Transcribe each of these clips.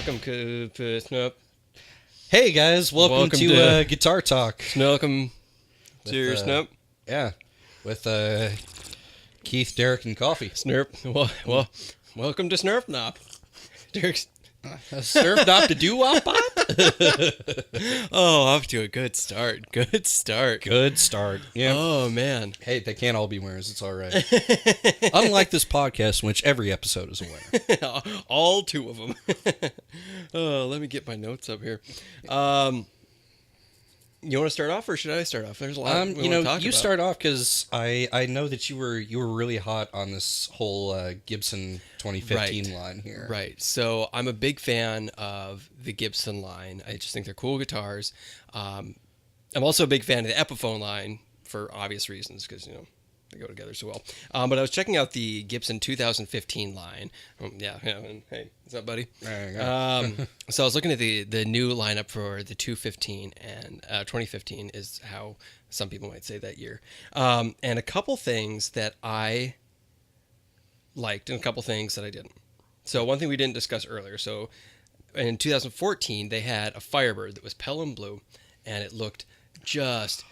Welcome to Snoop. Hey guys, welcome to Guitar Talk. Welcome to your Snoop. Yeah, with Keith, Derek, and Coffee. Snurp. Well, welcome to Snurp Nop. Derek's Surf not to do wop pop. Oh, off to a good start. Good start. Good start. Yeah. Oh man. Hey, they can't all be winners. It's all right. Unlike this podcast, in which every episode is a winner. All two of them. Oh, let me get my notes up here. You want to start off, or should I start off? There's a lot. You start off because I know that you were really hot on this whole Gibson 2015 line here. Right. So I'm a big fan of the Gibson line. I just think they're cool guitars. I'm also a big fan of the Epiphone line for obvious reasons because they go together so well. But I was checking out the Gibson 2015 line. And hey, what's up, buddy? There you go. So I was looking at the new lineup for the 215, and 2015 is how some people might say that year. And a couple things that I liked and a couple things that I didn't. So one thing we didn't discuss earlier. So in 2014, they had a Firebird that was Pelham blue, and it looked just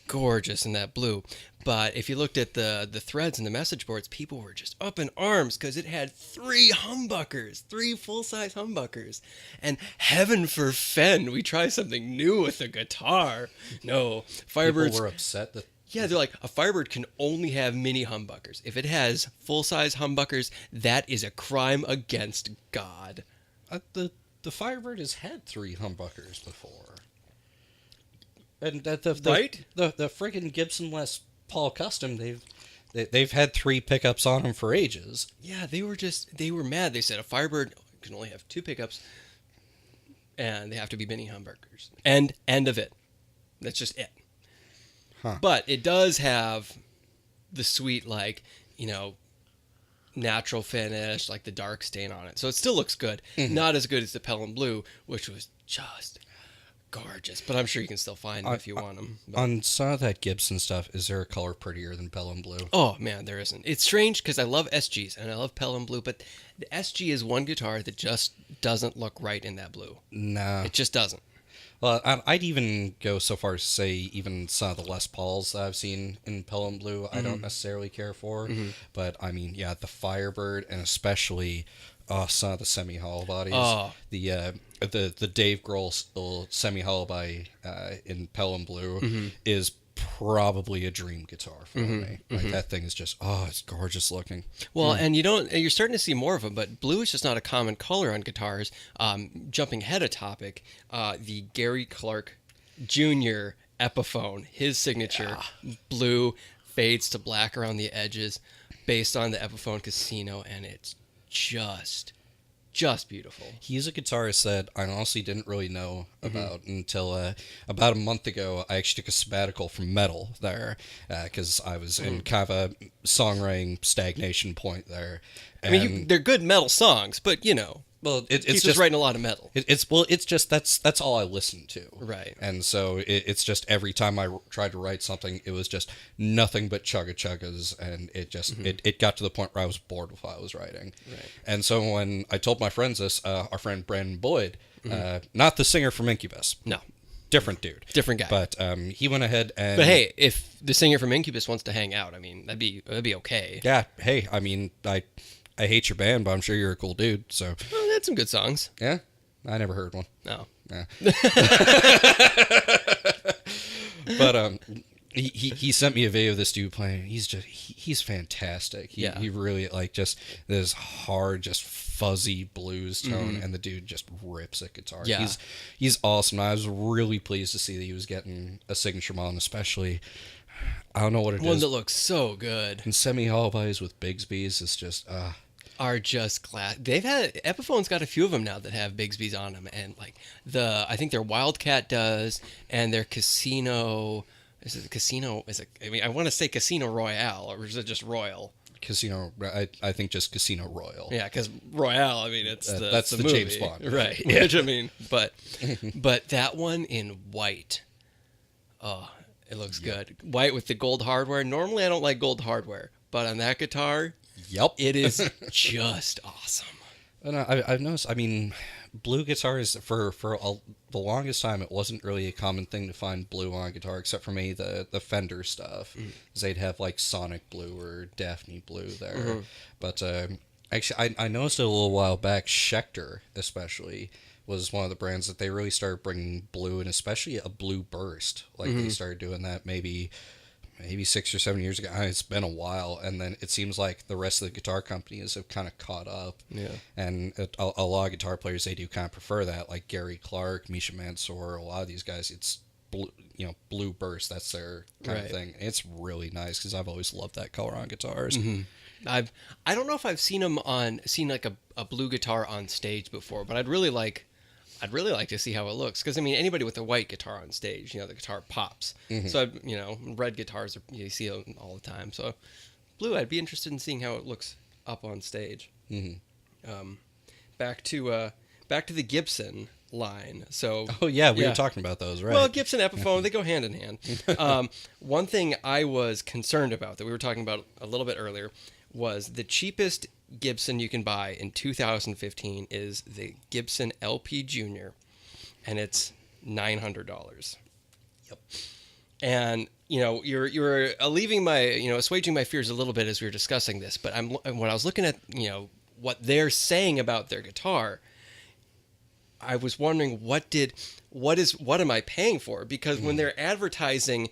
gorgeous in that blue. But if you looked at the threads and the message boards, people were just up in arms because it had 3 humbuckers, 3 full-size humbuckers. And heaven forfend, we try something new with a guitar. No, Firebirds... People were upset that... Yeah, they're like, a Firebird can only have mini humbuckers. If it has full-size humbuckers, that is a crime against God. The Firebird has had 3 humbuckers before. And the friggin' Gibson Les Paul Custom, they've had 3 pickups on them for ages. Yeah, they were mad. They said a Firebird can only have 2 pickups, and they have to be mini humbuckers. End of it. That's just it. Huh. But it does have the sweet, natural finish, like the dark stain on it. So it still looks good. Mm-hmm. Not as good as the Pelham Blue, which was just gorgeous. But I'm sure you can still find them if you want them. But on some of that Gibson stuff, is there a color prettier than Pelham Blue? Oh, man, there isn't. It's strange because I love SGs and I love Pelham Blue, but the SG is one guitar that just doesn't look right in that blue. No. It just doesn't. Well, I'd even go so far as to say even some of the Les Pauls that I've seen in Pelham Blue, I don't necessarily care for. Mm-hmm. But, I mean, yeah, the Firebird and especially some of the semi-hollow bodies. Oh. The Dave Grohl semi-hollow body in Pelham Blue is probably a dream guitar for me. Like that thing is just it's gorgeous looking. Well, and you're starting to see more of them, but blue is just not a common color on guitars. Jumping ahead a topic, the Gary Clark Jr. Epiphone, his signature blue fades to black around the edges, based on the Epiphone Casino, and it's just beautiful. He's a guitarist that I honestly didn't really know about until about a month ago. I actually took a sabbatical from metal there because I was in kind of a songwriting stagnation point there. And I mean, they're good metal songs, but well, it's just writing a lot of metal. It's just that's all I listened to. Right. And so it's just every time I tried to write something, it was just nothing but chugga-chuggas, and it just it got to the point where I was bored with what I was writing. Right. And so when I told my friends this, our friend Brandon Boyd, not the singer from Incubus. No. Different dude. Different guy. But he went ahead and... But hey, if the singer from Incubus wants to hang out, I mean, that'd be okay. Yeah, hey, I mean, I hate your band, but I'm sure you're a cool dude, so... Well, they had some good songs. Yeah? I never heard one. No. Yeah. But he sent me a video of this dude playing. He's fantastic. He really, just this hard, just fuzzy blues tone, and the dude just rips a guitar. Yeah. He's awesome. I was really pleased to see that he was getting a signature model, especially... I don't know what it is. One that looks so good. And semi-hollow bodies with Bigsby's is just... are just class. Epiphone's got a few of them now that have Bigsby's on them, and I think their Wildcat does, and their Casino. Is it the Casino? I want to say Casino Royale, or is it just Royal? Casino. I think just Casino Royal. Yeah, because Royale. I mean, that's the movie. James Bond, right? Yeah. Which I mean, but that one in white. Oh, it looks good. White with the gold hardware. Normally, I don't like gold hardware, but on that guitar. Yep. It is just awesome. And I've noticed. I mean, blue guitars the longest time it wasn't really a common thing to find blue on a guitar, except for maybe the Fender stuff. 'Cause they'd have like Sonic Blue or Daphne Blue there. Mm-hmm. But actually, I noticed it a little while back. Schecter, especially, was one of the brands that they really started bringing blue, and especially a blue burst. Like they started doing that maybe 6 or 7 years ago. It's been a while, and then it seems like the rest of the guitar companies have kind of caught up. Yeah. And a lot of guitar players, they do kind of prefer that, like Gary Clark, Misha Mansour, a lot of these guys. It's blue, blue burst. That's their kind of Right. thing. It's really nice because I've always loved that color on guitars. I don't know if I've seen like a blue guitar on stage before, but I'd really like to see how it looks, because I mean, anybody with a white guitar on stage, the guitar pops. So red guitars you see them all the time. So blue, I'd be interested in seeing how it looks up on stage. Back to the Gibson line. So Oh yeah, we were talking about those, right? well, Gibson, Epiphone, they go hand in hand. One thing I was concerned about that we were talking about a little bit earlier was the cheapest Gibson you can buy in 2015 is the Gibson LP Junior, and it's $900. Yep. And you're alleviating my assuaging my fears a little bit as we were discussing this. But when I was looking at what they're saying about their guitar, I was wondering what am I paying for? Because when they're advertising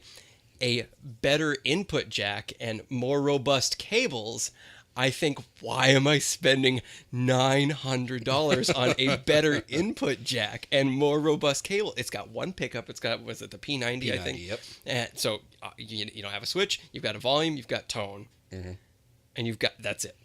a better input jack and more robust cables, I think, why am I spending $900 on a better input jack and more robust cable? It's got one pickup. It's got, was it the P90, I think? Yep. And so you don't have a switch. You've got a volume. You've got tone. And that's it.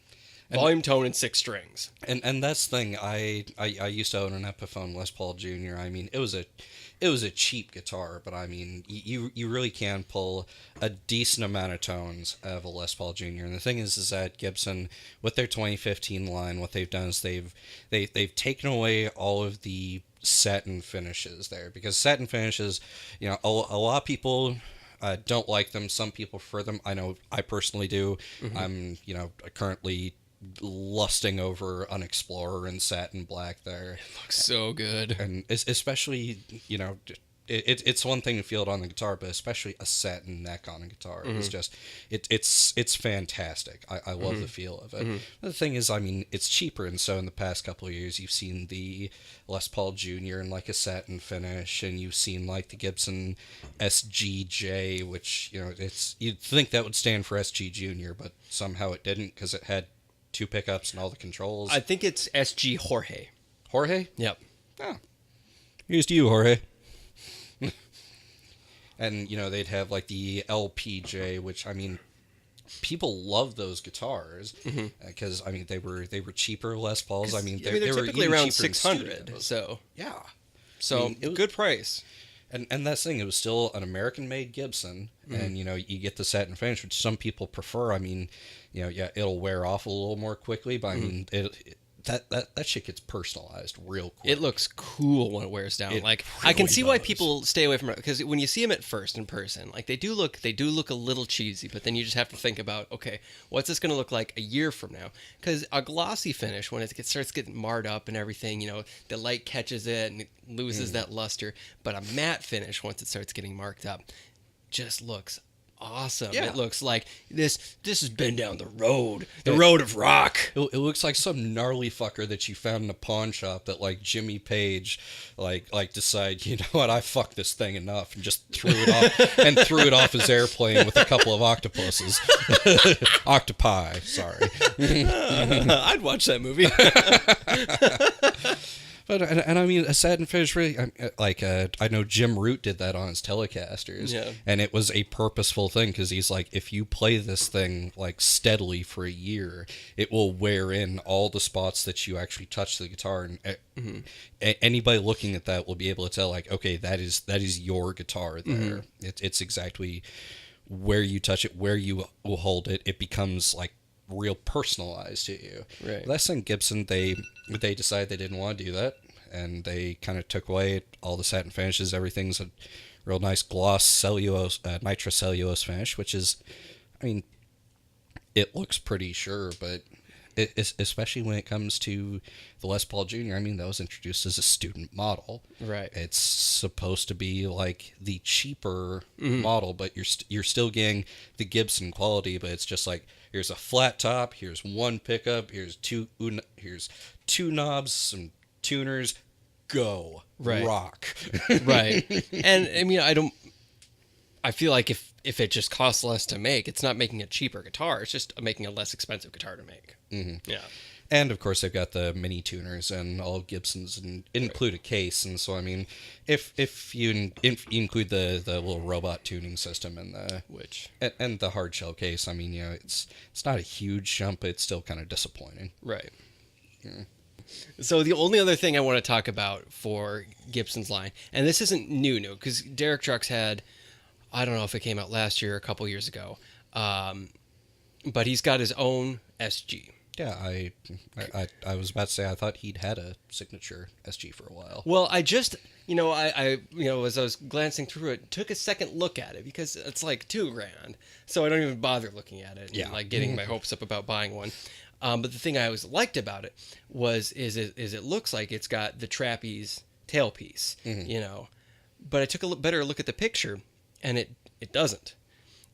Volume, tone, and 6 strings. And that's the thing. I used to own an Epiphone Les Paul Jr. I mean, it was a cheap guitar, but I mean, you really can pull a decent amount of tones out of a Les Paul Jr. And the thing is that Gibson, with their 2015 line, what they've done is they've taken away all of the satin finishes there, because satin finishes, a lot of people don't like them. Some people prefer them. I know I personally do. I'm currently lusting over an Explorer in satin black there. Looks so good. And especially, it's one thing to feel it on the guitar, but especially a satin neck on a guitar is just, it's fantastic. I love the feel of it. But the thing is, I mean, it's cheaper, and so in the past couple of years, you've seen the Les Paul Jr. in like a satin finish, and you've seen like the Gibson SGJ, which, you'd think that would stand for SG Junior, but somehow it didn't, because it had 2 pickups and all the controls. I think it's SG Jorge. Jorge? Yep. Oh. Here's to you, Jorge. And, they'd have like the LPJ, which, I mean, people love those guitars because, I mean, they were cheaper Les Pauls. I mean, they're they were typically even around cheaper in 600. studio. So Yeah. So I mean, it was good price. And that's the thing, it was still an American-made Gibson, and, you get the satin finish, which some people prefer. I mean, it'll wear off a little more quickly, but I mean, that shit gets personalized real quick. It looks cool when it wears down. It Like I can really see why does. people stay away from it, because when you see them at first in person, like they do look a little cheesy. But then you just have to think about, okay, what's this going to look like a year from now? Because a glossy finish, when it starts getting marred up and everything, the light catches it and it loses that luster. But a matte finish, once it starts getting marked up, just looks awesome. Yeah. It looks like this has been down the road of rock. It looks like some gnarly fucker that you found in a pawn shop that, like, Jimmy Page, like decide, you know what, I fucked this thing enough, and just threw it off his airplane with a couple of octopuses. Octopi, sorry. I'd watch that movie. But and I mean, a satin finish really, I know Jim Root did that on his Telecasters, Yeah. and it was a purposeful thing, because he's like, if you play this thing like steadily for a year, it will wear in all the spots that you actually touch the guitar, and anybody looking at that will be able to tell, like, okay, that is your guitar there. It's exactly where you touch it, where you will hold it. It becomes like real personalized to you. Right. Last thing, Gibson, they decided they didn't want to do that, and they kind of took away all the satin finishes. Everything's a real nice gloss cellulose, nitrocellulose finish, which is, I mean, it looks pretty, sure, but Especially when it comes to the Les Paul Jr. I mean, that was introduced as a student model. Right. It's supposed to be like the cheaper model, but you're still getting the Gibson quality. But it's just like, here's a flat top, here's one pickup, here's two knobs, some tuners, go Right. rock. Right. And I mean, I feel like if it just costs less to make, it's not making a cheaper guitar. It's just making a less expensive guitar to make. Mm-hmm. Yeah. And of course, they've got the mini tuners and all Gibsons, and include a case. And so, I mean, if you include the little robot tuning system and and the hard shell case, I mean, it's not a huge jump, but it's still kind of disappointing. Right. Yeah. So the only other thing I want to talk about for Gibson's line, and this isn't new, because Derek Trucks had, I don't know if it came out last year or a couple years ago, but he's got his own SG. Yeah, I was about to say I thought he'd had a signature SG for a while. Well, I just, I as I was glancing through it, took a second look at it because it's like $2,000, so I don't even bother looking at it. And, like getting my hopes up about buying one. But the thing I always liked about it is it looks like it's got the trapeze tailpiece, But I took a better look at the picture, and it doesn't.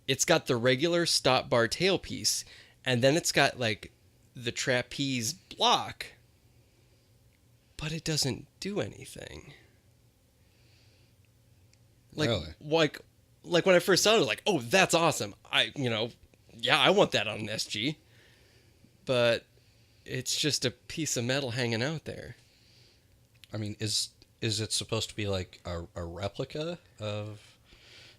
It's got the regular stop bar tailpiece, and then it's got like the trapeze block, but it doesn't do anything. Really? Like when I first saw it, I was like, "Oh, that's awesome!" I want that on an SG. But it's just a piece of metal hanging out there. I mean, is it supposed to be like a replica of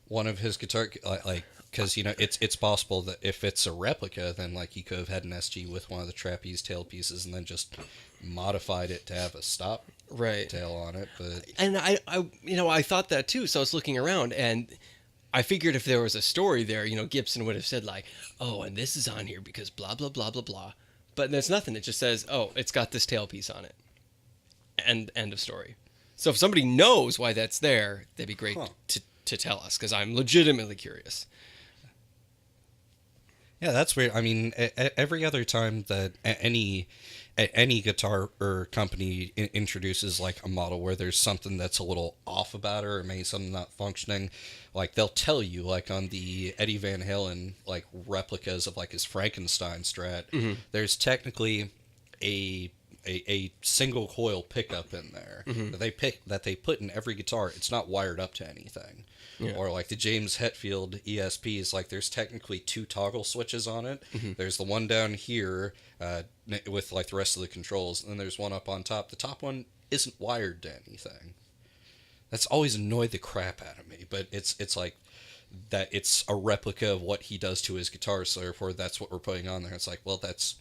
one of his guitar, like, because it's possible that if it's a replica, then like he could have had an SG with one of the trapeze tailpieces and then just modified it to have a stop tail on it. But I thought that too. So I was looking around, and I figured if there was a story there, Gibson would have said like, "Oh, and this is on here because blah blah blah blah blah." But there's nothing. It just says, "Oh, it's got this tailpiece on it." And end of story. So if somebody knows why that's there, that'd be great to tell us, because I'm legitimately curious. Yeah, that's weird. I mean, every other time that any guitar or company introduces like a model where there's something that's a little off about it, or maybe something not functioning, like they'll tell you, like on the Eddie Van Halen like replicas of like his Frankenstein Strat, there's technically a single coil pickup in there that they put in every guitar. It's not wired up to anything. Yeah. Or like the James Hetfield ESPs, like there's technically 2 toggle switches on it. There's the one down here with like the rest of the controls, and then there's one up on top. The top one isn't wired to anything. That's always annoyed the crap out of me, but it's like that it's a replica of what he does to his guitar, so therefore that's what we're putting on there. It's like, well, that's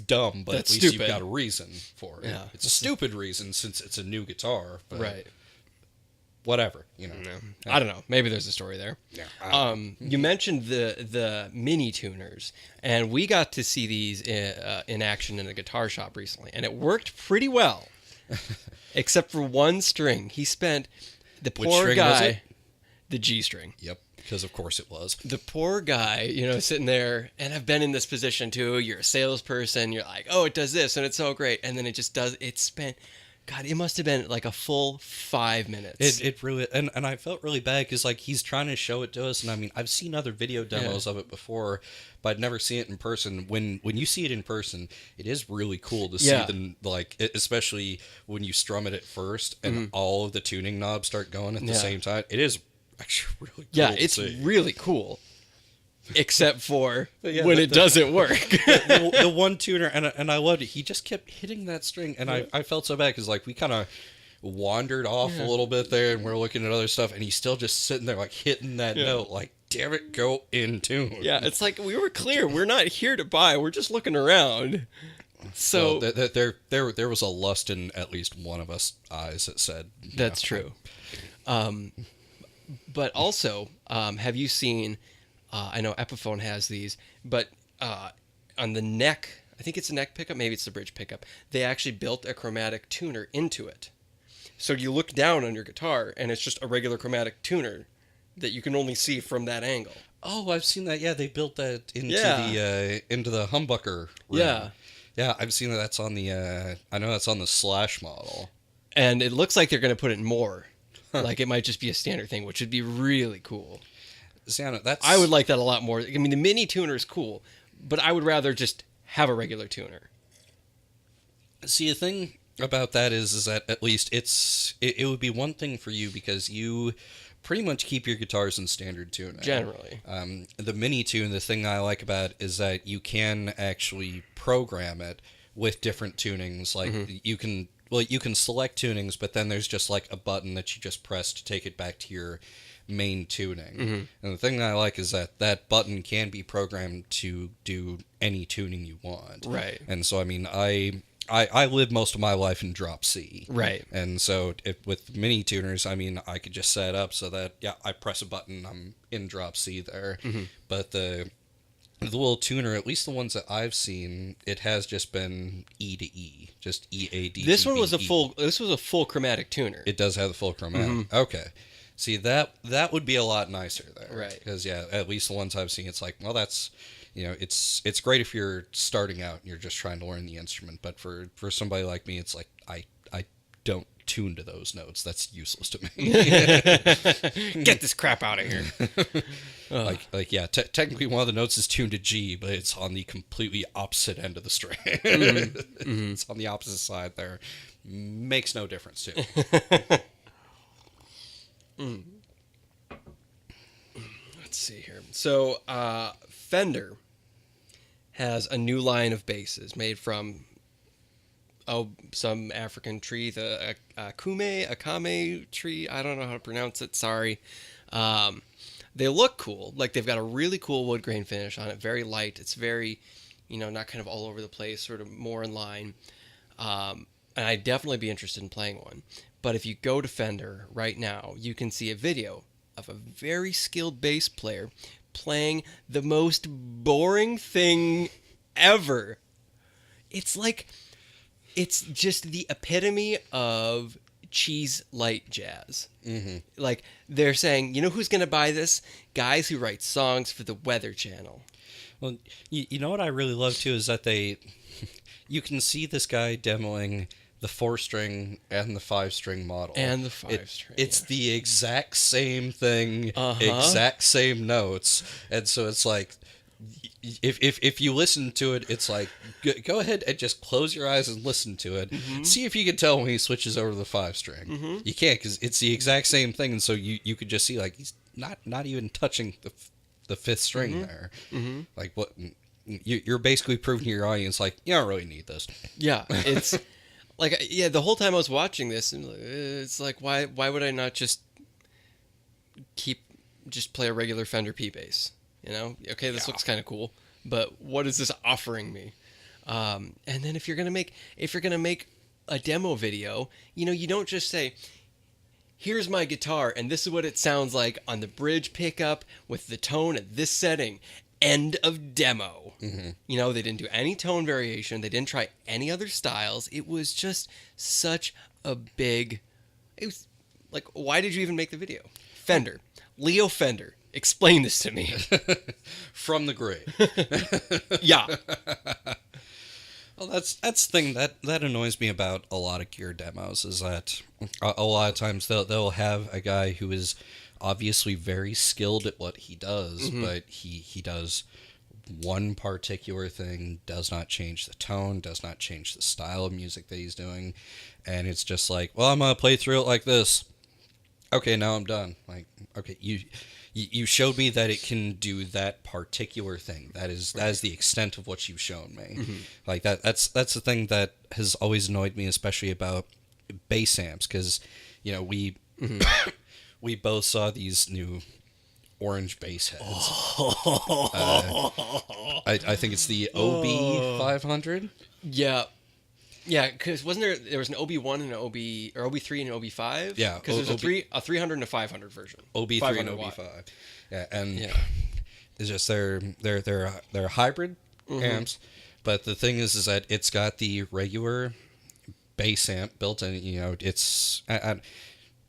dumb, but that's at least stupid. You've got a reason for it. Yeah. It's a stupid reason since it's a new guitar, but right. Whatever, No. I don't know. Maybe there's a story there. Yeah. You mentioned the mini tuners, and we got to see these in action in a guitar shop recently, and it worked pretty well, except for one string. He spent the poor guy, the G string. Yep. Because of course it was. The poor guy, sitting there, and I've been in this position too. You're a salesperson. You're like, oh, it does this, and it's so great, and then it just does. It spent. God, it must have been like a full 5 minutes. It really, and I felt really bad because like he's trying to show it to us, and I mean I've seen other video demos of it before, but I'd never seen it in person. When you see it in person, it is really cool to see them, like especially when you strum it at first and all of the tuning knobs start going at the same time. It is actually really cool. Yeah, it's really cool. Except for when it doesn't work. the one tuner, and I loved it. He just kept hitting that string, and I felt so bad because like we kind of wandered off a little bit there, and we're looking at other stuff, and he's still just sitting there like hitting that note. Like, damn it, go in tune. Yeah, it's like we were clear. We're not here to buy. We're just looking around. So there was a lust in at least one of us eyes that said that's true. But also, have you seen? I know Epiphone has these, but on the neck, I think it's a neck pickup, maybe it's the bridge pickup, they actually built a chromatic tuner into it. So you look down on your guitar, and it's just a regular chromatic tuner that you can only see from that angle. Oh, I've seen that. Yeah, they built that into the humbucker room. Yeah. Yeah, I've seen that. That's on the. I know that's on the Slash model. And it looks like they're going to put it more. Like it might just be a standard thing, which would be really cool. See, that's. I would like that a lot more. I mean, the mini tuner is cool, but I would rather just have a regular tuner. See, the thing about that is that at least it would be one thing for you because you pretty much keep your guitars in standard tuning. Generally. The mini tune, the thing I like about it is that you can actually program it with different tunings. Like you can select tunings, but then there's just like a button that you just press to take it back to your main tuning. And the thing I like is that that button can be programmed to do any tuning you want. Right. And so, I mean, I lived most of my life in drop C. Right. And so with mini tuners, I mean, I could just set it up so that, yeah, I press a button, I'm in drop C there. But the little tuner, at least the ones that I've seen, it has just been E to E, just E A D. This one was a full chromatic tuner. It does have the full chromatic. Okay. See, that would be a lot nicer there. Right. Because, yeah, at least the ones I've seen, it's like, well, that's, it's great if you're starting out and you're just trying to learn the instrument. But for somebody like me, it's like, I don't tune to those notes. That's useless to me. Get this crap out of here. Yeah, technically one of the notes is tuned to G, but it's on the completely opposite end of the string. It's on the opposite side there. Makes no difference to me. Let's see here. So, Fender has a new line of basses made from some African tree, the akame tree. I don't know how to pronounce it. Sorry. They look cool. Like they've got a really cool wood grain finish on it. Very light. It's very, not kind of all over the place. Sort of more in line. And I'd definitely be interested in playing one. But if you go to Fender right now, you can see a video of a very skilled bass player playing the most boring thing ever. It's just the epitome of cheese light jazz. Like they're saying, who's going to buy this? Guys who write songs for the Weather Channel. Well, you know what I really love too is that you can see this guy demoing the 4-string and the 5-string model. And the 5-string. It's the exact same thing, exact same notes. And so it's like, if you listen to it, it's like, go ahead and just close your eyes and listen to it. See if you can tell when he switches over to the 5-string. You can't, because it's the exact same thing. And so you could just see, like, he's not even touching the 5th string there. Like, what... You're basically proving to your audience, like, you don't really need this. Yeah, it's... Like, yeah, the whole time I was watching this, it's like, why would I not just play a regular Fender P bass? Okay, this looks kind of cool, but what is this offering me? And then if you're gonna make a demo video, you don't just say, here's my guitar and this is what it sounds like on the bridge pickup with the tone at this setting. End of demo. They didn't do any tone variation. They didn't try any other styles. It was just such a big... It was like, why did you even make the video? Fender. Leo Fender. Explain this to me. From the grave. Yeah. Well, that's the thing that annoys me about a lot of gear demos is that a lot of times they'll have a guy who is obviously very skilled at what he does, but he does one particular thing, does not change the tone, does not change the style of music that he's doing, and it's just like, well, I'm gonna play through it like this. Okay, now I'm done. Like, okay, you showed me that it can do that particular thing. That is the extent of what you've shown me. Like that's the thing that has always annoyed me, especially about bass amps, because we we both saw these new orange bass heads. I think it's the OB 500. Yeah. Yeah, because there was an OB1 and an or OB3 and an OB5? Yeah. Because there's a 300 and a 500 version. OB3 and OB5. Yeah, and it's just they're hybrid amps, but the thing is that it's got the regular bass amp built in.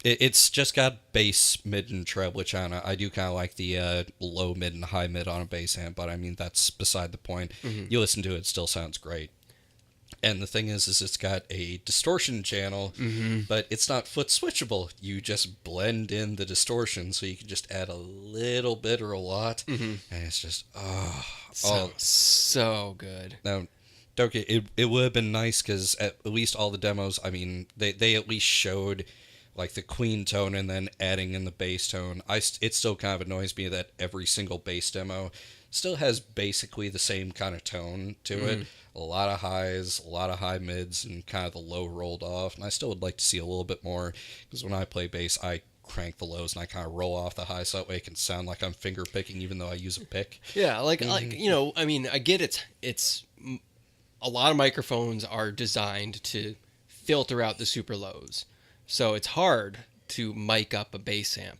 It's just got bass, mid, and treble, which I do kind of like the low, mid, and high mid on a bass amp, but I mean, that's beside the point. You listen to it, it still sounds great. And the thing is it's got a distortion channel, but it's not foot switchable. You just blend in the distortion, so you can just add a little bit or a lot, and it's just Sounds so good. now. Don't get it. It would have been nice because at least all the demos. I mean, they at least showed like the clean tone and then adding in the bass tone. It still kind of annoys me that every single bass demo still has basically the same kind of tone to it. A lot of highs, a lot of high mids, and kind of the low rolled off. And I still would like to see a little bit more because when I play bass, I crank the lows and I kind of roll off the highs so that way it can sound like I'm finger picking even though I use a pick. Yeah, like you know, I mean, I get it's a lot of microphones are designed to filter out the super lows. So it's hard to mic up a bass amp.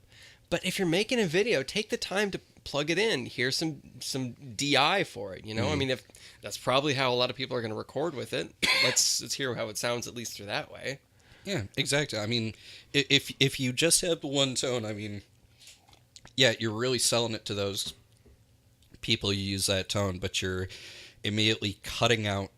But if you're making a video, take the time to plug it in. Here's some DI for it, you know? I mean, if that's probably how a lot of people are going to record with it. Let's hear how it sounds at least through that way. Yeah, exactly. I mean, if you just have the one tone, I mean, yeah, you're really selling it to those people who use that tone, but you're immediately cutting out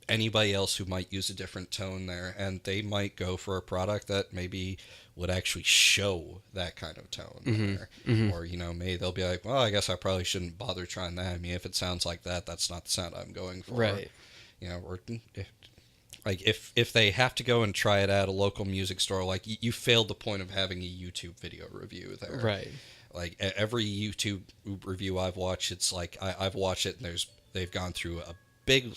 anybody else who might use a different tone there, and they might go for a product that maybe would actually show that kind of tone there. Or, you know, maybe they'll be like, well, I guess I probably shouldn't bother trying that. I mean, if it sounds like that, that's not the sound I'm going for. Right. You know, or like if they have to go and try it at a local music store, like you failed the point of having a YouTube video review there. Right. Like every YouTube review I've watched, it's like I've watched it and they've gone through a big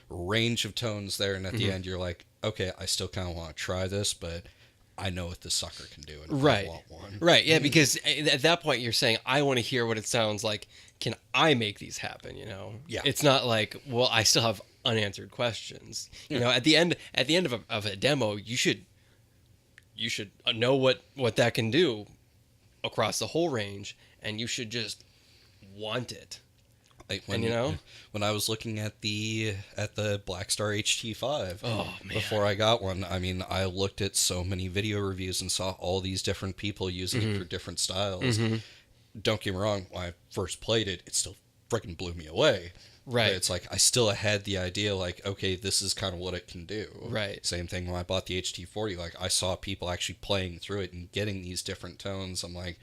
range of tones there, and at the end you're like, okay, I still kind of want to try this, but I know what this sucker can do, and Right. I want one. Right, yeah, because at that point you're saying, I want to hear what it sounds like. Can I make these happen, you know? Yeah. It's not like, well, I still have unanswered questions. You know, at the end of a demo, you should know what that can do across the whole range, and you should just want it. Like And you know? when I was looking at the Blackstar HT5 Oh, man. before I got one, I mean, I looked at so many video reviews and saw all these different people using it for different styles. Don't get me wrong, when I first played it, it still freaking blew me away. Right. But it's like I still had the idea, like, okay, this is kind of what it can do. Right. Same thing when I bought the HT40. Like, I saw people actually playing through it and getting these different tones. I'm like,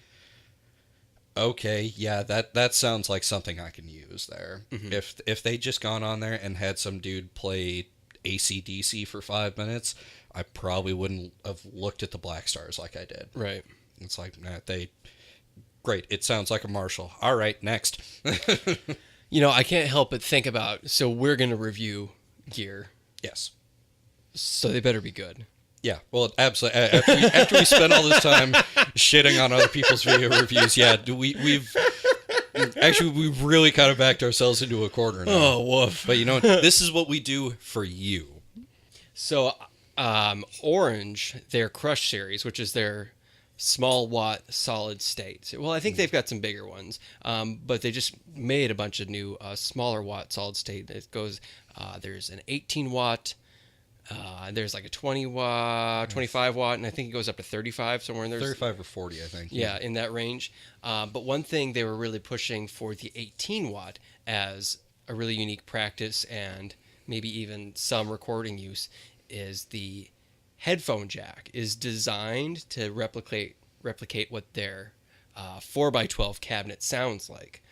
okay, yeah, that sounds like something I can use there. If they just gone on there and had some dude play AC/DC for 5 minutes, I probably wouldn't have looked at the Black Stars like I did. Right. It's like, nah, great, it sounds like a Marshall. All right, next. You know, I can't help but think about, so we're going to review gear, Yes. so they better be good. Yeah, well, absolutely. After we spend all this time shitting on other people's video reviews, yeah, we've really kind of backed ourselves into a corner now. Oh, woof. But you know, this is what we do for you. So, Orange, their Crush series, which is their small watt solid state. Well, I think they've got some bigger ones, but they just made a bunch of new smaller watt solid state. It goes, there's an 18 watt, there's like a 20 watt, 25 watt, and I think it goes up to 35 somewhere in there. 35 or 40, I think. Yeah, in that range. But one thing they were really pushing for the 18 watt as a really unique practice and maybe even some recording use is the headphone jack is designed to replicate what their 4x12 cabinet sounds like.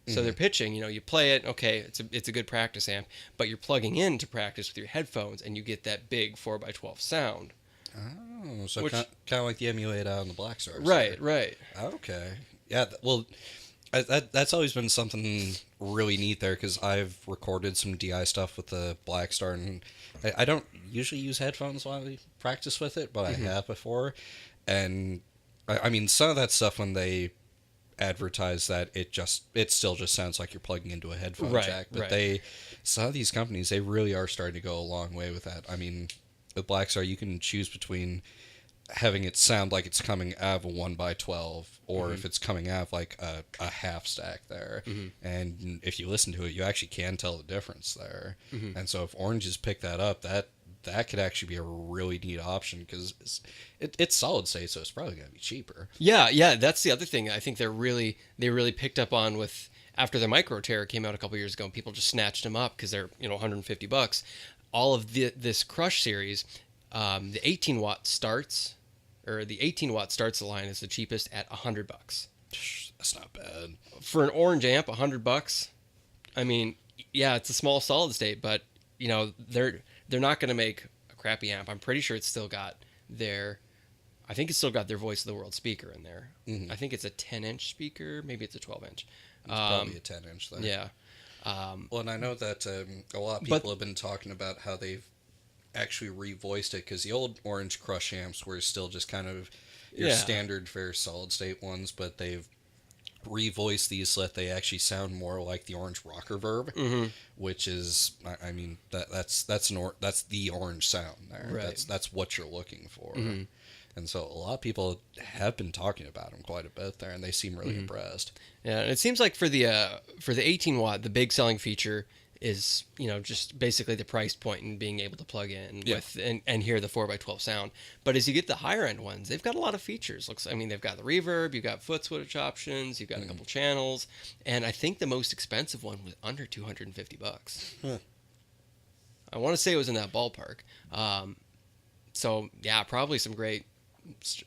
So they're pitching, you know, you play it, okay, it's a good practice amp, but you're plugging in to practice with your headphones and you get that big 4x12 sound. Oh, so kind of like the emulate out on the Black Stars. Right, right. Okay. Yeah, well, that's always been something really neat there because I've recorded some DI stuff with the Black Star, and I don't usually use headphones while I practice with it, but I have before. And I mean, some of that stuff when they advertise that it still just sounds like you're plugging into a headphone jack, but some of these companies, they really are starting to go a long way with that. I mean, with Black Star, you can choose between having it sound like it's coming out of a 1x12 or if it's coming out of like a half stack there. And if you listen to it, you actually can tell the difference there. And so if Oranges pick that up, that could actually be a really neat option because it's solid state, so it's probably going to be cheaper. Yeah, that's the other thing I think they really picked up on with after the Micro Terror came out a couple years ago, and people just snatched them up because they're $150. all of this Crush series, the 18 watt starts, or the 18 watt starts the line is the cheapest at $100. That's not bad. For an orange amp, $100. I mean, yeah, it's a small solid state, but you know they're not going to make a crappy amp. I'm pretty sure it's still got their, I think it's still got their Voice of the World speaker in there. Mm-hmm. I think it's a 10-inch speaker, maybe it's a 12-inch. It's probably a 10-inch then. Yeah. Well, and I know that a lot of people have been talking about how they've actually revoiced it, because the old Orange Crush amps were still just kind of your standard fair solid state ones, but they've revoiced these so that they actually sound more like the Orange Rock Reverb, which is, I mean, that's the Orange sound there. Right. That's what you're looking for. And so a lot of people have been talking about them quite a bit there, and they seem really impressed. Yeah, and it seems like for the 18 watt, the big selling feature is, you know, just basically the price point and being able to plug in with and hear the 4x12 sound. But as you get the higher end ones, they've got a lot of features. I mean, they've got the reverb, you've got foot switch options, you've got a couple channels, and I think the most expensive one was under $250. Huh. I want to say it was in that ballpark. So yeah, probably some great.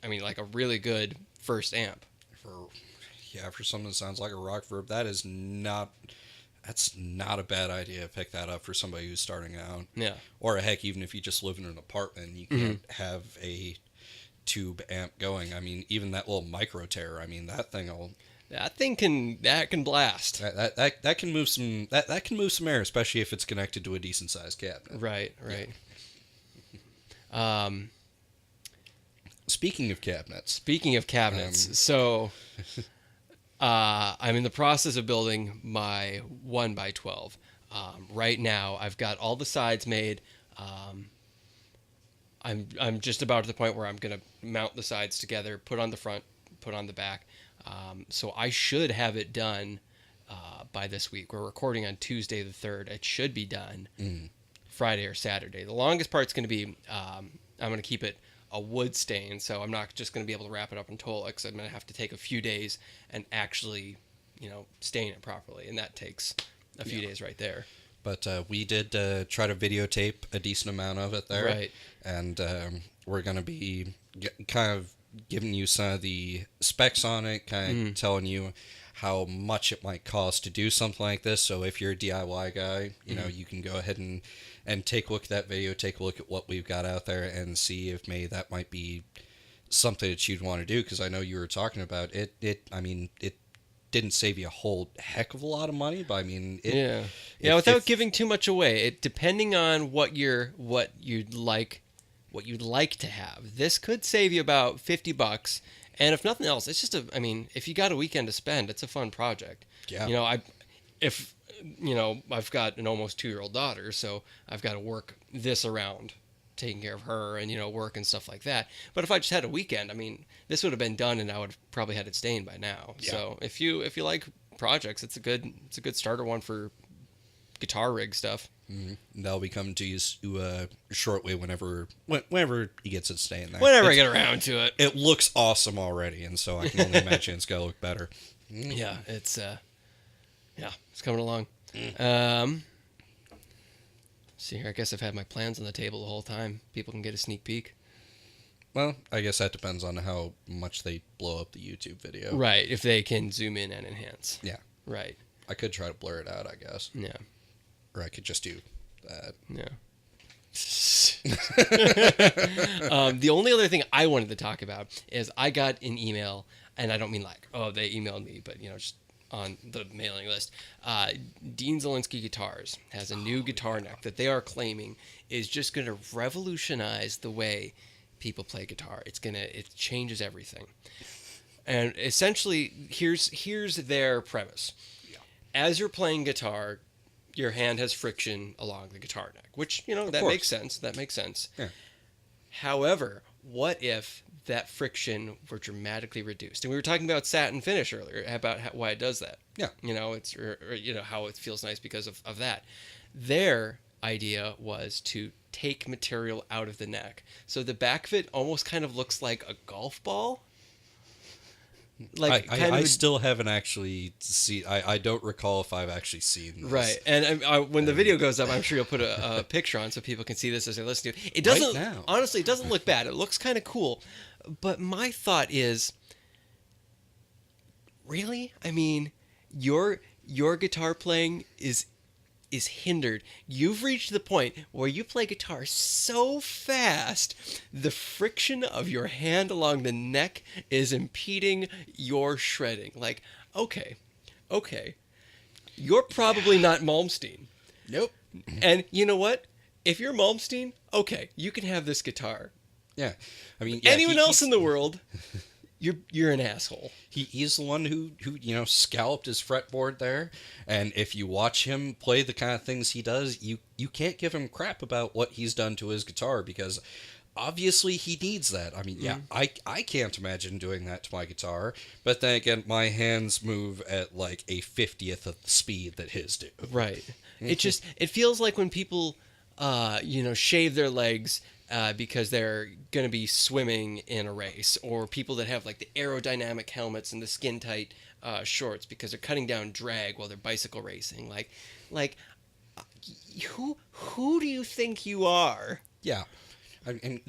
I mean, like a really good first amp. For something that sounds like a rock verb, that's not a bad idea to pick that up for somebody who's starting out. Yeah. Or heck, even if you just live in an apartment, you can't have a tube amp going. I mean, even that little micro terror, I mean, that thing can blast. That can move some air, especially if it's connected to a decent sized cabinet. Right. Speaking of cabinets, so I'm in the process of building my 1x12. Right now, I've got all the sides made. I'm just about to the point where I'm going to mount the sides together, put on the front, put on the back. So I should have it done by this week. We're recording on Tuesday the 3rd. It should be done Friday or Saturday. The longest part's going to be, I'm going to keep it a wood stain, so I'm not just going to be able to wrap it up and toll it, because I'm going to have to take a few days and actually, you know, stain it properly, and that takes a few days right there. But we did try to videotape a decent amount of it there, right? And we're going to be kind of giving you some of the specs on it, kind of telling you how much it might cost to do something like this. So if you're a DIY guy, you know, you can go ahead and take a look at that video, take a look at what we've got out there, and see if maybe that might be something that you'd want to do. Because I know you were talking about it. I mean, it didn't save you a whole heck of a lot of money, but I mean, without giving too much away, depending on what you'd like to have, this could save you about $50. And if nothing else, it's just if you got a weekend to spend, it's a fun project. Yeah. You know, I've got an almost 2-year-old daughter, so I've got to work this around taking care of her and, you know, work and stuff like that. But if I just had a weekend, I mean, this would have been done and I would have probably had it stained by now. Yeah. So if you like projects, it's a good starter one for guitar rig stuff. Mm-hmm. That'll be coming to you shortly whenever he gets it stained there. Whenever I get around to it. It looks awesome already, and so I can only imagine it's going to look better. Yeah, it's coming along. See here, I guess I've had my plans on the table the whole time. People can get a sneak peek. Well, I guess that depends on how much they blow up the YouTube video. Right, if they can zoom in and enhance. Yeah. Right. I could try to blur it out, I guess. Yeah. Or I could just do that. Yeah. The only other thing I wanted to talk about is I got an email, and I don't mean like, oh, they emailed me, but, you know, just on the mailing list. Dean Zielinski Guitars has a new guitar neck that they are claiming is just going to revolutionize the way people play guitar. It changes everything. And essentially, here's their premise. Yeah. As you're playing guitar, your hand has friction along the guitar neck, which, you know, that makes sense. That makes sense. Yeah. However, what if that friction were dramatically reduced? And we were talking about satin finish earlier, about why it does that. Yeah. You know, it's or, you know, how it feels nice because of that. Their idea was to take material out of the neck. So the back of it almost kind of looks like a golf ball. Like I still haven't actually seen. I don't recall if I've actually seen this. Right, and when the video goes up, I'm sure you'll put a picture on so people can see this as they listen to it. It doesn't, Right now. honestly, it doesn't look bad. It looks kind of cool, but my thought is, really? I mean, your guitar playing is hindered. You've reached the point where you play guitar so fast, the friction of your hand along the neck is impeding your shredding. Like, okay, you're probably not Malmsteen. Nope. And you know what? If you're Malmsteen, okay, you can have this guitar. Yeah, I mean, Anyone else in the world, you're an asshole. He's the one who scalloped his fretboard there, and if you watch him play the kind of things he does, you can't give him crap about what he's done to his guitar, because obviously he needs that. I mean, I can't imagine doing that to my guitar, but then again, my hands move at like a 50th of the speed that his do. Right. It feels like when people shave their legs because they're going to be swimming in a race, or people that have like the aerodynamic helmets and the skin tight shorts because they're cutting down drag while they're bicycle racing. Like who do you think you are? Yeah. And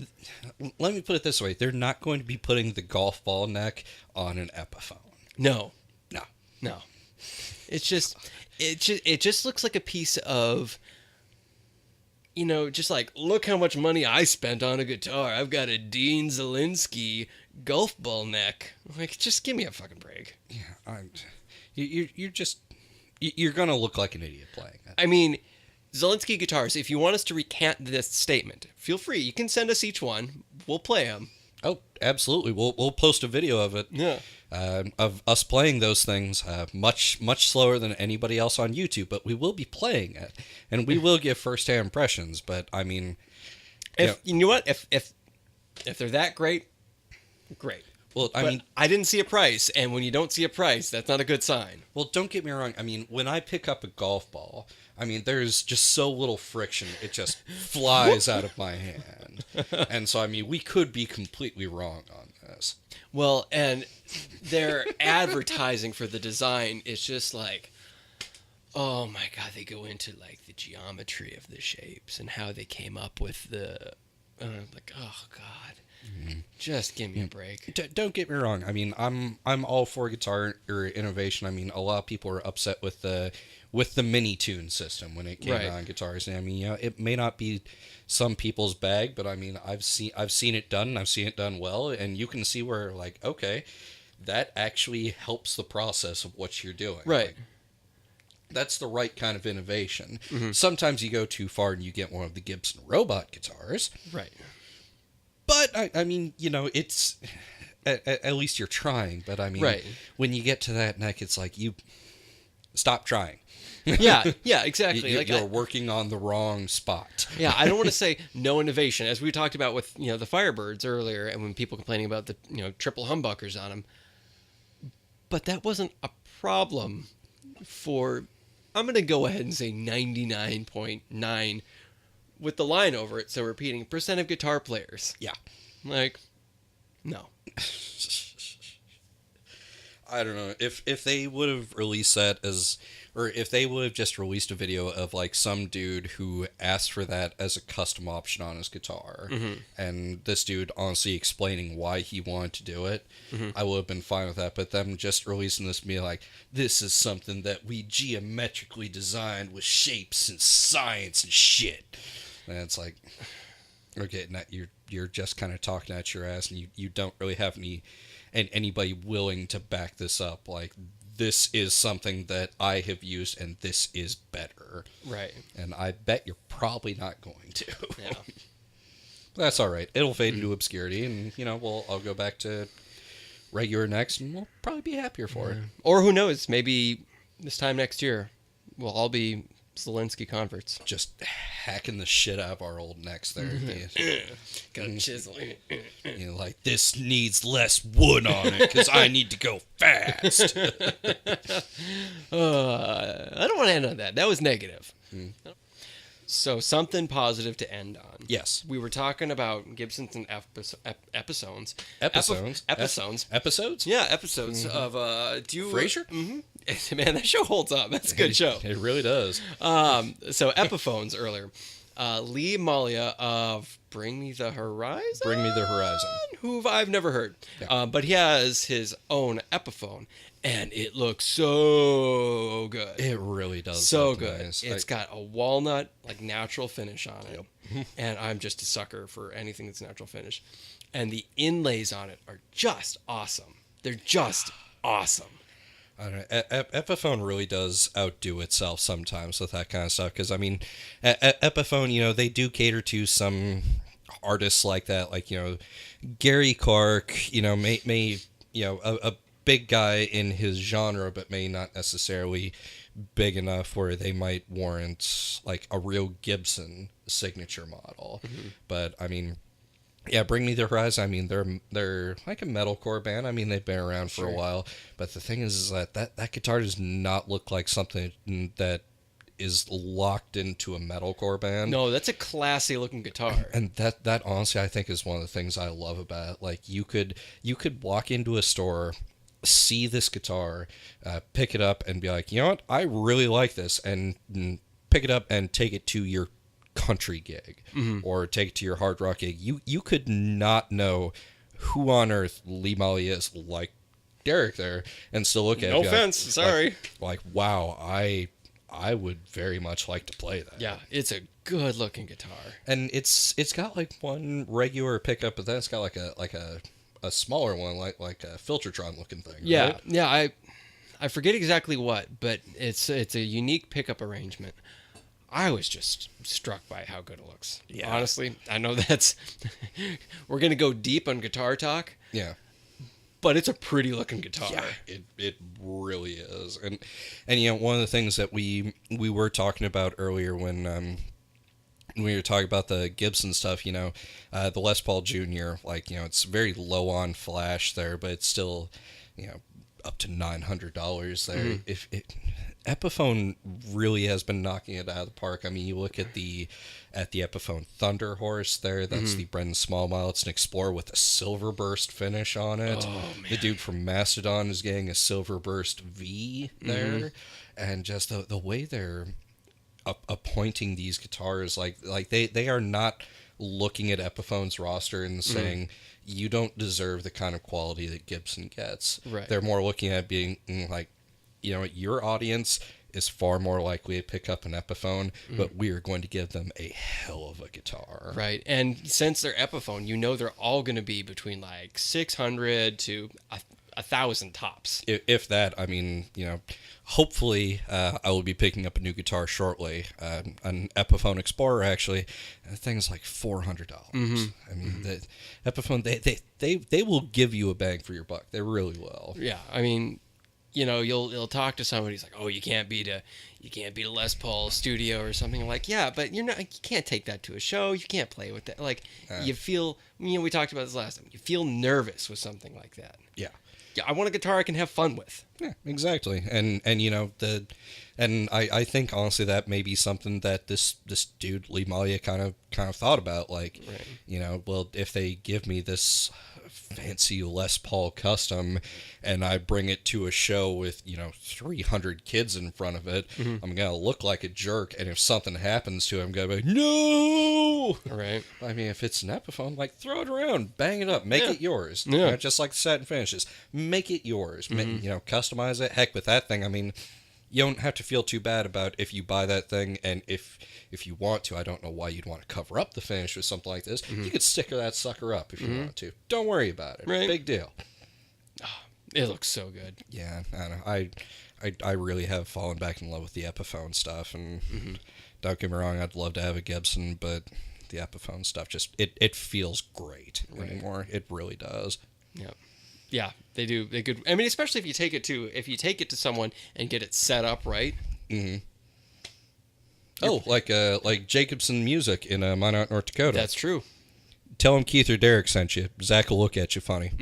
let me put it this way. They're not going to be putting the golf ball neck on an Epiphone. No. No. It just looks like a piece of, just like, look how much money I spent on a guitar. I've got a Dean Zelinsky golf ball neck. Like, just give me a fucking break. Yeah, you're gonna look like an idiot playing it. I mean, Zelinsky guitars, if you want us to recant this statement, feel free. You can send us each one. We'll play them. Oh, absolutely. We'll post a video of it. Yeah. Of us playing those things, much slower than anybody else on YouTube, but we will be playing it, and we will give first-hand impressions. But I mean, you know what? If they're that great. Well, I mean, I didn't see a price, and when you don't see a price, that's not a good sign. Well, don't get me wrong. I mean, when I pick up a golf ball, I mean, there's just so little friction, it just flies out of my hand. And so, I mean, we could be completely wrong on this. Well, and their advertising for the design is just like, oh my God, they go into like the geometry of the shapes and how they came up with the, like, oh God. Mm-hmm. Just give me a break. Don't get me wrong. I mean, I'm all for guitar or innovation. I mean, a lot of people are upset with the mini tune system when it came out on guitars. And I mean, it may not be some people's bag, but I mean, I've seen it done. And I've seen it done well, and you can see where, like, okay, that actually helps the process of what you're doing. Right. Like, that's the right kind of innovation. Mm-hmm. Sometimes you go too far and you get one of the Gibson robot guitars. Right. But, I mean, it's... At least you're trying. But, I mean, when you get to that neck, it's like, you... Stop trying. Yeah, exactly. You're working on the wrong spot. Yeah, I don't want to say no innovation. As we talked about with, the Firebirds earlier, and when people complaining about the, triple humbuckers on them. But that wasn't a problem for... I'm going to go ahead and say 99.9 with the line over it, so repeating, percent of guitar players. Yeah. Like, no. I don't know. If they would have released that as... Or if they would have just released a video of, like, some dude who asked for that as a custom option on his guitar, mm-hmm. and this dude honestly explaining why he wanted to do it, mm-hmm. I would have been fine with that. But them just releasing this to me like, this is something that we geometrically designed with shapes and science and shit. And it's like, okay, now you're just kind of talking at your ass, and you don't really have anybody willing to back this up. Like, this is something that I have used, and this is better. Right. And I bet you're probably not going to. Yeah. That's all right. It'll fade into obscurity, and, I'll go back to regular necks, and we'll probably be happier for it. Or who knows, maybe this time next year, we'll all be Zelinsky converts. Just hacking the shit out of our old necks there. Got a chisel. Like, this needs less wood on it because I need to go fast. I don't want to end on that. That was negative. So something positive to end on. Yes. We were talking about Gibsons and Epiphones. Episodes. Episodes? Yeah, episodes of do you Frasier? Mm-hmm. Man, that show holds up. That's a good show. It really does. So Epiphones earlier. Lee Malia of Bring Me the Horizon. Bring Me the Horizon. Who I've never heard. Yeah. But he has his own Epiphone, and it looks so good. It really does. So look good. nice. It's got a walnut, like natural finish on it. And I'm just a sucker for anything that's natural finish. And the inlays on it are just awesome. They're just awesome. I don't know. Epiphone really does outdo itself sometimes with that kind of stuff. Because, I mean, Epiphone, you know, they do cater to some artists like that. Like, you know, Gary Clark, you know, may you know, a big guy in his genre, but may not necessarily big enough where they might warrant, like, a real Gibson signature model. Mm-hmm. But, I mean... Yeah, Bring Me the Horizon. I mean, they're like a metalcore band. I mean, they've been around for a while. But the thing is that guitar does not look like something that is locked into a metalcore band. No, that's a classy looking guitar. And that honestly, I think is one of the things I love about it. Like you could walk into a store, see this guitar, pick it up, and be like, you know what, I really like this, and pick it up and take it to your country gig or take it to your hard rock gig. You could not know who on earth Lee Malia is, like Derek there, and still look at it. No offense, sorry. Like wow, I would very much like to play that. Yeah, it's a good looking guitar, and it's got like one regular pickup, but then it's got like a smaller one, like a Filtertron looking thing. Yeah, right? yeah. I forget exactly what, but it's a unique pickup arrangement. I was just struck by how good it looks. Yeah. Honestly, I know that's... we're going to go deep on guitar talk. Yeah. But it's a pretty looking guitar. Yeah, it really is. And you know, one of the things that we were talking about earlier when we were talking about the Gibson stuff, you know, the Les Paul Jr., like, you know, it's very low on flash there, but it's still, you know, up to $900 there. Mm-hmm. Epiphone really has been knocking it out of the park. I mean, you look at the Epiphone Thunder Horse there. That's the Brendan Small model. It's an Explorer with a silver burst finish on it. Oh, man. The dude from Mastodon is getting a silver burst V there, and just the way they're appointing these guitars, like they are not looking at Epiphone's roster and saying, you don't deserve the kind of quality that Gibson gets. Right. They're more looking at being like, you know, your audience is far more likely to pick up an Epiphone, but we are going to give them a hell of a guitar. Right. And since they're Epiphone, you know they're all going to be between like 600 to 1,000 tops. If that, I mean, you know, hopefully I will be picking up a new guitar shortly. An Epiphone Explorer, actually. The thing's like $400. I mean, the Epiphone, they will give you a bang for your buck. They really will. Yeah. I mean... You know, you'll talk to somebody who's like, oh, you can't beat a Les Paul studio or something. I'm like, yeah, but you can't take that to a show. You can't play with that. Like, you feel, you know, we talked about this last time. You feel nervous with something like that. Yeah. Yeah, I want a guitar I can have fun with. Yeah, exactly. And you know, I think honestly that may be something that this dude Lee Malia kind of thought about. Like, you know, well, if they give me this fancy Les Paul custom and I bring it to a show with, you know, 300 kids in front of it, I'm gonna look like a jerk, and if something happens to it, I'm gonna be like, no. Right. I mean, if it's an Epiphone, like, throw it around, bang it up, make it yours. Yeah. You know, just like the satin finishes, make it yours. You know, customize it. Heck, with that thing, I mean, you don't have to feel too bad about if you buy that thing, and if you want to, I don't know why you'd want to cover up the finish with something like this. You could sticker that sucker up if you want to. Don't worry about it. Right. Big deal. Oh, it looks so good. Yeah, I don't know. I really have fallen back in love with the Epiphone stuff, and don't get me wrong, I'd love to have a Gibson, but the Epiphone stuff just it feels great anymore. It really does. Yeah. Yeah, they do. They could. I mean, especially if you take it to someone and get it set up right. Oh, like Jacobson Music in Minot, North Dakota. That's true. Tell him Keith or Derek sent you. Zach will look at you funny.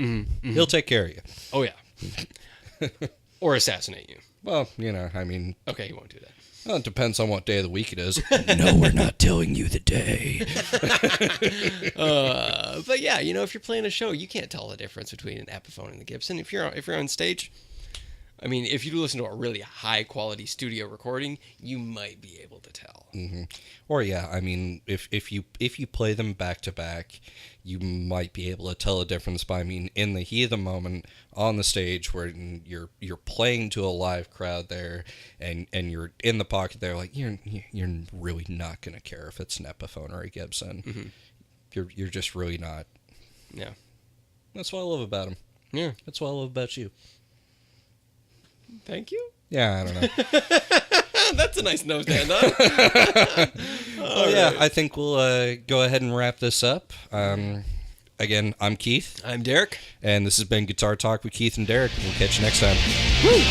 He'll take care of you. Oh yeah. Or assassinate you. Well, you know, I mean. Okay, he won't do that. Well, it depends on what day of the week it is. No, we're not telling you the day. But yeah, if you're playing a show, you can't tell the difference between an Epiphone and the Gibson. If you're on stage, I mean, if you listen to a really high quality studio recording, you might be able to tell. Mm-hmm. Or yeah, I mean, if you play them back to back, you might be able to tell a difference. But I mean, in the heat of the moment on the stage, where you're playing to a live crowd there, and you're in the pocket there, like you're really not gonna care if it's an Epiphone or a Gibson. Mm-hmm. You're just really not. Yeah, that's what I love about them. Yeah, that's what I love about you. Thank you. Yeah, I don't know. That's a nice nose down, huh? Oh yeah, right. I think we'll go ahead and wrap this up. Again, I'm Keith. I'm Derek. And this has been Guitar Talk with Keith and Derek. We'll catch you next time. Woo!